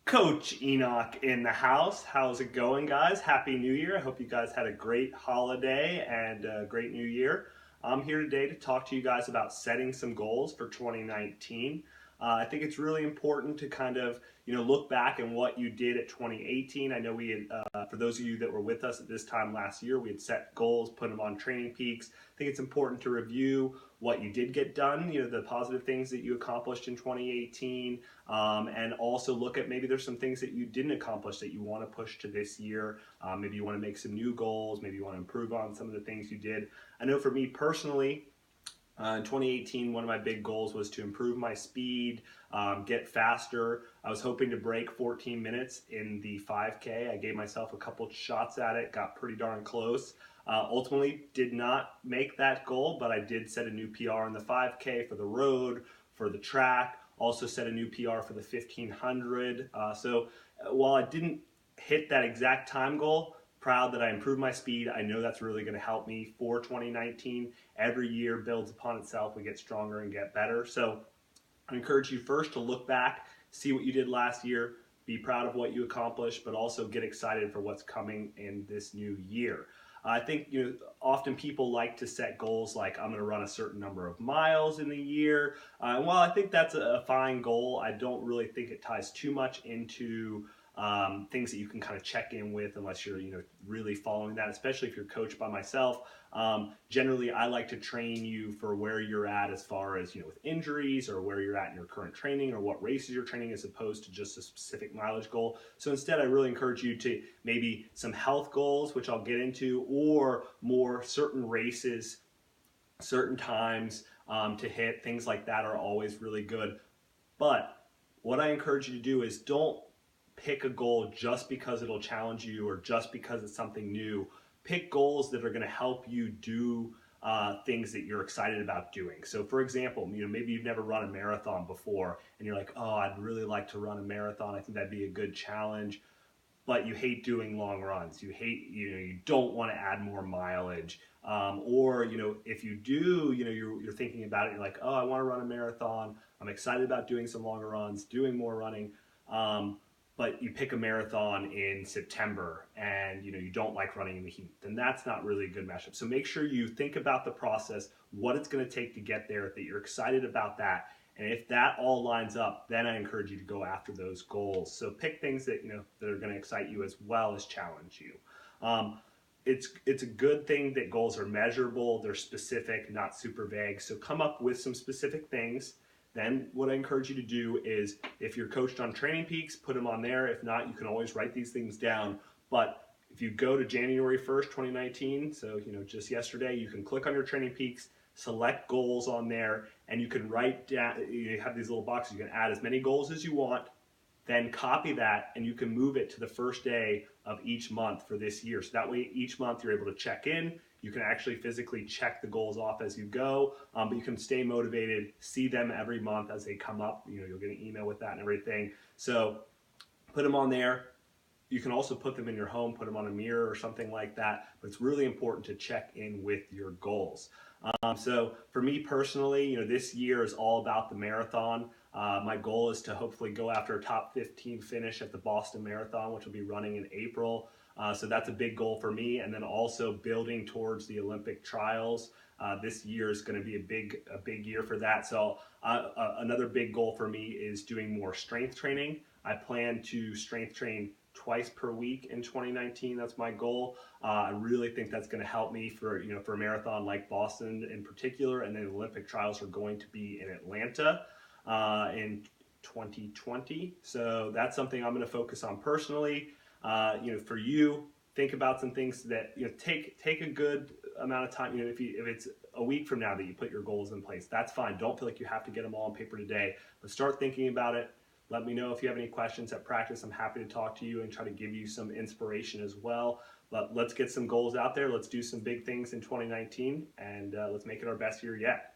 Coach Enoch in the house. How's it going, guys? Happy New Year. I hope you guys had a great holiday and a great new year. I'm here today to talk to you guys about setting some goals for 2019. I think it's really important to kind of, look back and what you did at 2018. I know we had, for those of you that were with us at this time last year, we had set goals, put them on Training Peaks. I think it's important to review what you did get done, the positive things that you accomplished in 2018, and also look at maybe there's some things that you didn't accomplish that you want to push to this year. Maybe you want to make some new goals, maybe you want to improve on some of the things you did. I know for me personally, in 2018, one of my big goals was to improve my speed, get faster. I was hoping to break 14 minutes in the 5K. I gave myself a couple shots at it, got pretty darn close. Ultimately, did not make that goal, but I did set a new PR in the 5K for the road, for the track. Also set a new PR for the 1500. So while I didn't hit that exact time goal, proud that I improved my speed. I know that's really going to help me for 2019. Every year builds upon itself. We get stronger and get better. So I encourage you first to look back, see what you did last year, be proud of what you accomplished, but also get excited for what's coming in this new year. I think often people like to set goals like I'm going to run a certain number of miles in the year. And while I think that's a fine goal, I don't really think it ties too much into things that you can kind of check in with unless you're really following that, especially if you're coached by myself. Generally I like to train you for where you're at as far as with injuries, or where you're at in your current training, or what races you're training, as opposed to just a specific mileage goal. So instead I really encourage you to maybe some health goals, which I'll get into, or more certain races, certain times to hit. Things like that are always really good. But what I encourage you to do is don't pick a goal just because it'll challenge you or just because it's something new. Pick goals that are going to help you do things that you're excited about doing. So for example, maybe you've never run a marathon before and you're like, oh, I'd really like to run a marathon. I think that'd be a good challenge. But you hate doing long runs. You hate, you don't want to add more mileage. Or, if you do, you're thinking about it, you're like, oh, I want to run a marathon. I'm excited about doing some longer runs, doing more running. But you pick a marathon in September and you don't like running in the heat, then that's not really a good matchup. So make sure you think about the process, what it's going to take to get there, that you're excited about that. And if that all lines up, then I encourage you to go after those goals. So pick things that that are going to excite you as well as challenge you. It's a good thing that goals are measurable, they're specific, not super vague. So come up with some specific things. Then what I encourage you to do is, if you're coached on Training Peaks, put them on there. If not, you can always write these things down. But if you go to January 1st, 2019, so just yesterday, you can click on your Training Peaks, select goals on there, and you can write down, you have these little boxes, you can add as many goals as you want, then copy that and you can move it to the first day of each month for this year. So that way each month you're able to check in. You can actually physically check the goals off as you go, but you can stay motivated, see them every month as they come up. You'll get an email with that and everything. So put them on there. You can also put them in your home, put them on a mirror or something like that, but it's really important to check in with your goals. So for me personally, this year is all about the marathon. My goal is to hopefully go after a top 15 finish at the Boston Marathon, which will be running in April. So that's a big goal for me. And then also building towards the Olympic trials. This year is going to be a big year for that. So another big goal for me is doing more strength training. I plan to strength train twice per week in 2019. That's my goal. I really think that's going to help me for for a marathon like Boston in particular, and then the Olympic trials are going to be in Atlanta in 2020. So that's something I'm going to focus on personally. For you, think about some things that take a good amount of time. If it's a week from now that you put your goals in place, that's fine. Don't feel like you have to get them all on paper today, but start thinking about it. Let me know if you have any questions at practice. I'm happy to talk to you and try to give you some inspiration as well. But let's get some goals out there. Let's do some big things in 2019, and let's make it our best year yet.